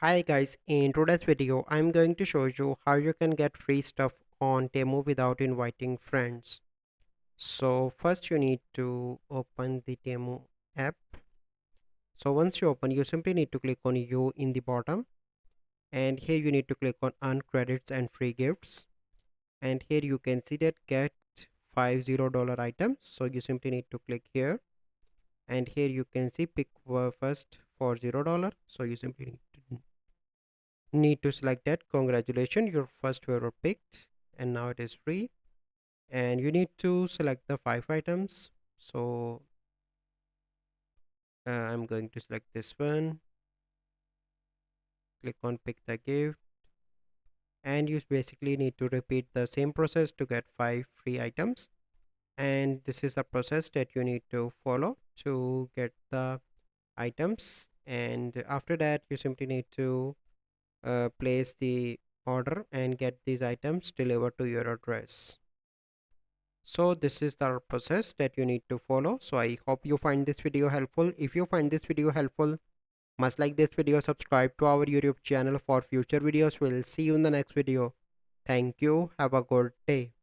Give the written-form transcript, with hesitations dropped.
Hi guys, in today's video I'm going to show you how you can get free stuff on Temu without inviting friends. So first you need to open the Temu app. So once you open, you simply need to click on you in the bottom, and here you need to click on earn credits and free gifts, and here you can see that get $50 items. So you simply need to click here, and here you can see pick first for $0. So you simply need to select that. Congratulations, your first were picked and now it is free, and you need to select the 5 items. So I'm going to select this one, click on pick the gift, and you basically need to repeat the same process to get 5 free items. And this is the process that you need to follow to get the items, and after that you simply need to place the order and get these items delivered to your address. So this is the process that you need to follow. So I hope you find this video helpful. If you find this video helpful, must like this video, subscribe to our YouTube channel for future videos. We'll see you in the next video. Thank you. Have a good day.